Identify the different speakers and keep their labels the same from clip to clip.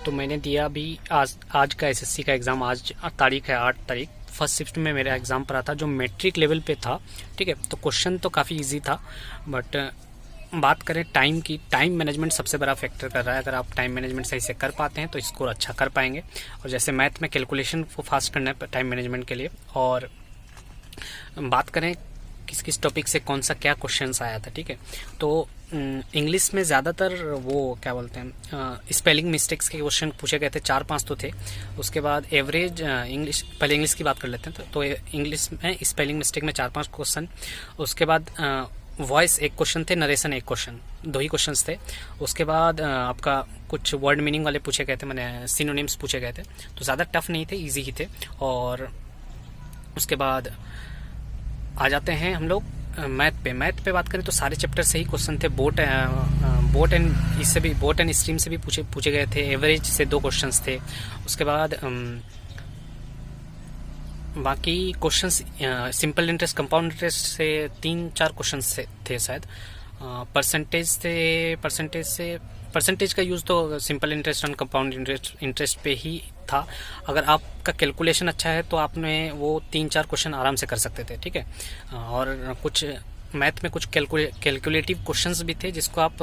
Speaker 1: तो मैंने दिया अभी आज का एसएससी का एग्ज़ाम। आज तारीख है 8 तारीख। फर्स्ट शिफ्ट में मेरा एग्ज़ाम पड़ा था जो मैट्रिक लेवल पे था। ठीक है, तो क्वेश्चन तो काफ़ी इजी था, बट बात करें टाइम की, टाइम मैनेजमेंट सबसे बड़ा फैक्टर कर रहा है। अगर आप टाइम मैनेजमेंट सही से कर पाते हैं तो स्कोर अच्छा कर पाएंगे। और जैसे मैथ में कैलकुलेशन को फास्ट करना है टाइम मैनेजमेंट के लिए। और बात करें किस किस टॉपिक से कौन सा क्या क्वेश्चंस आया था, ठीक है, तो इंग्लिश में ज़्यादातर वो क्या बोलते हैं, स्पेलिंग मिस्टेक्स के क्वेश्चन पूछे गए थे। 4-5 तो थे। उसके बाद एवरेज इंग्लिश, पहले इंग्लिश की बात कर लेते हैं। तो इंग्लिश में स्पेलिंग मिस्टेक में 4-5 क्वेश्चन। उसके बाद वॉइस एक क्वेश्चन थे, नरेशन एक क्वेश्चन, 2 ही क्वेश्चंस थे। उसके बाद आपका कुछ वर्ड मीनिंग वाले पूछे गए थे, मैंने सिनोनिम्स पूछे गए थे। तो ज़्यादा टफ नहीं थे, ईजी ही थे। और उसके बाद आ जाते हैं हम लोग मैथ पे बात करें तो सारे चैप्टर से ही क्वेश्चन थे। बोट एंड इससे भी, बोट एंड स्ट्रीम से भी पूछे गए थे। एवरेज से 2 क्वेश्चंस थे। उसके बाद बाकी questions simple interest, compound interest से 3-4 क्वेश्चंस थे शायद। परसेंटेज का यूज़ तो सिंपल इंटरेस्ट और कंपाउंड इंटरेस्ट पे ही था। अगर आपका कैलकुलेशन अच्छा है तो आपने वो 3-4 क्वेश्चन आराम से कर सकते थे, ठीक है। और कुछ मैथ में कुछ कैलकुलेटिव क्वेश्चंस भी थे जिसको आप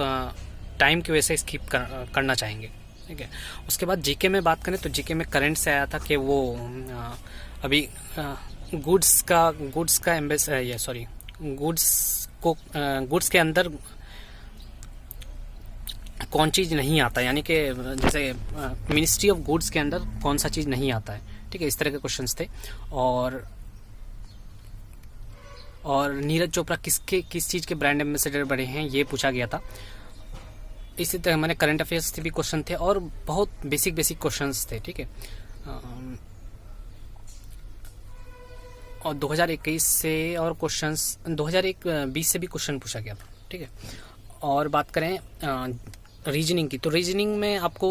Speaker 1: टाइम की वजह से स्किप करना चाहेंगे, ठीक है। उसके बाद जीके में बात करें तो जीके में करंट से आया था कि वो अभी गुड्स गुड्स के अंदर कौन चीज़ नहीं आता, यानी कि जैसे मिनिस्ट्री ऑफ गुड्स के अंदर कौन सा चीज़ नहीं आता है, ठीक है। इस तरह के क्वेश्चंस थे। और नीरज चोपड़ा किस चीज़ के ब्रांड एम्बेसडर बने हैं, ये पूछा गया था। इसी तरह मैंने करंट अफेयर्स से भी क्वेश्चन थे और बहुत बेसिक क्वेश्चंस थे, ठीक है। और 2021 से और क्वेश्चंस 2020 से भी क्वेश्चन पूछा गया था, ठीक है। और बात करें रीजनिंग की, तो रीजनिंग में आपको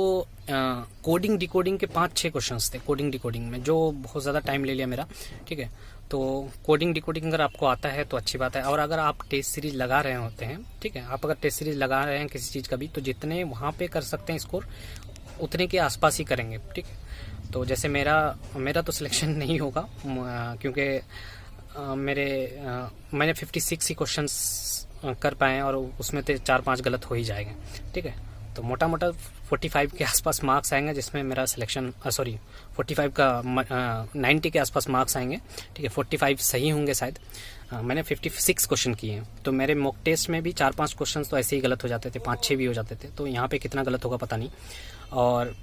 Speaker 1: कोडिंग डिकोडिंग के 5-6 क्वेश्चंस थे कोडिंग डिकोडिंग में, जो बहुत ज़्यादा टाइम ले लिया मेरा, ठीक है। तो कोडिंग डिकोडिंग अगर आपको आता है तो अच्छी बात है। और अगर आप टेस्ट सीरीज लगा रहे होते हैं, ठीक है, आप अगर टेस्ट सीरीज लगा रहे हैं किसी चीज़ का भी, तो जितने वहाँ पे कर सकते हैं स्कोर उतने के आसपास ही करेंगे, ठीक है। तो जैसे मेरा तो सिलेक्शन नहीं होगा, क्योंकि मैंने 56 ही क्वेश्चंस कर पाए और उसमें तो 4-5 गलत हो ही जाएंगे, ठीक है। तो मोटा 45 के आसपास मार्क्स आएंगे, जिसमें मेरा सिलेक्शन 45 का 90 के आसपास मार्क्स आएंगे, ठीक है। 45 सही होंगे शायद। मैंने 56 क्वेश्चन किए हैं, तो मेरे मॉक टेस्ट में भी 4-5 क्वेश्चन तो ऐसे ही गलत हो जाते थे, 5-6 भी हो जाते थे। तो यहाँ पे कितना गलत होगा पता नहीं। और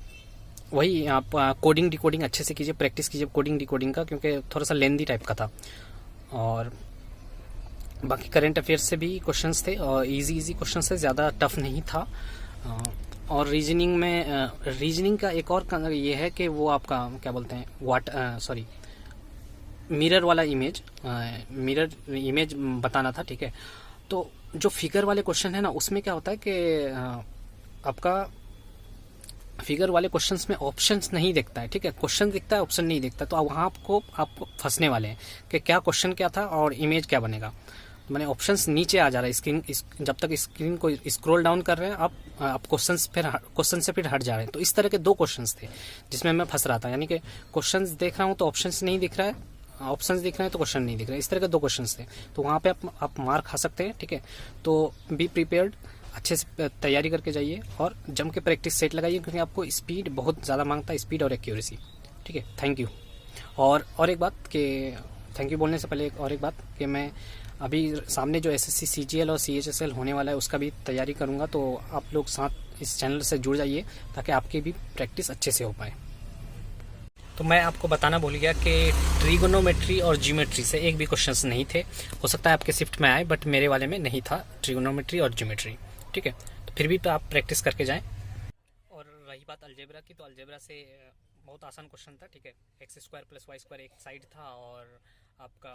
Speaker 1: वही आप कोडिंग डिकोडिंग अच्छे से कीजिए, प्रैक्टिस कीजिए कोडिंग डिकोडिंग का, क्योंकि थोड़ा सा लेंदी टाइप का था। और बाकी करंट अफेयर्स से भी क्वेश्चंस थे और इजी क्वेश्चंस थे, ज़्यादा टफ नहीं था। और रीजनिंग का एक और ये है कि वो आपका क्या बोलते हैं, मिरर इमेज बताना था, ठीक है। तो जो फिगर वाले क्वेश्चन है ना, उसमें क्या होता है कि आपका फिगर वाले क्वेश्चंस में ऑप्शंस नहीं दिखता है, ठीक है। क्वेश्चन दिखता है, ऑप्शन नहीं दिखता। तो वहाँ आपको फंसने वाले हैं कि क्या क्वेश्चन क्या था और इमेज क्या बनेगा। मैंने ऑप्शंस नीचे आ जा रहा है स्क्रीन, जब तक स्क्रीन को स्क्रॉल डाउन कर रहे हैं आप क्वेश्चन से फिर हट जा रहे हैं। तो इस तरह के 2 क्वेश्चंस थे जिसमें मैं फंस रहा था, यानी कि क्वेश्चंस देख रहा हूँ तो ऑप्शंस नहीं दिख रहा है, ऑप्शंस दिख रहे हैं तो क्वेश्चन नहीं दिख रहा है। इस तरह के 2 क्वेश्चंस थे। तो वहाँ पे आप मार खा सकते हैं, ठीक है। तो बी प्रिपेयर्ड, अच्छे से तैयारी करके जाइए और जम के प्रैक्टिस सेट लगाइए, क्योंकि आपको स्पीड बहुत ज़्यादा मांगता है, स्पीड और एक्यूरेसी, ठीक है। Thank you. और एक बात कि थैंक यू बोलने से पहले और एक बात कि मैं अभी सामने जो एसएससी सीजीएल और सीएचएसएल होने वाला है उसका भी तैयारी करूँगा। तो आप लोग साथ इस चैनल से जुड़ जाइए ताकि आपकी भी प्रैक्टिस अच्छे से हो पाए। तो मैं आपको बताना भूल गया कि ट्रिगोनोमेट्री और ज्योमेट्री से एक भी क्वेश्चंस नहीं थे। हो सकता है आपके शिफ्ट में आए, बट मेरे वाले में नहीं था ट्रिगोनोमेट्री और ज्योमेट्री, ठीक है। तो फिर भी तो आप प्रैक्टिस करके जाएं। और रही बात अलजेब्रा की, तो अलजेब्रा से बहुत आसान क्वेश्चन था, ठीक है। x² + y² एक साइड था और आपका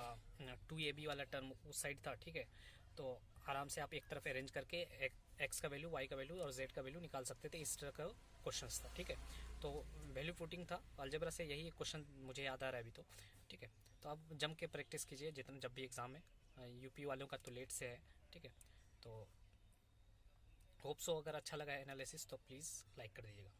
Speaker 1: 2ab वाला टर्म उस साइड था, ठीक है। तो आराम से आप एक तरफ अरेंज करके x का वैल्यू, y का वैल्यू और z का वैल्यू निकाल सकते थे। इस तरह का क्वेश्चन था, ठीक है। तो वैल्यू पुटिंग था अलजेब्रा से, यही क्वेश्चन मुझे याद आ रहा है अभी तो, ठीक है। तो आप जम के प्रैक्टिस कीजिए जब भी एग्ज़ाम है। यूपी वालों का तो लेट से है, ठीक है। तो होप सो अगर अच्छा लगा एनालिसिस तो प्लीज़ लाइक कर दीजिएगा।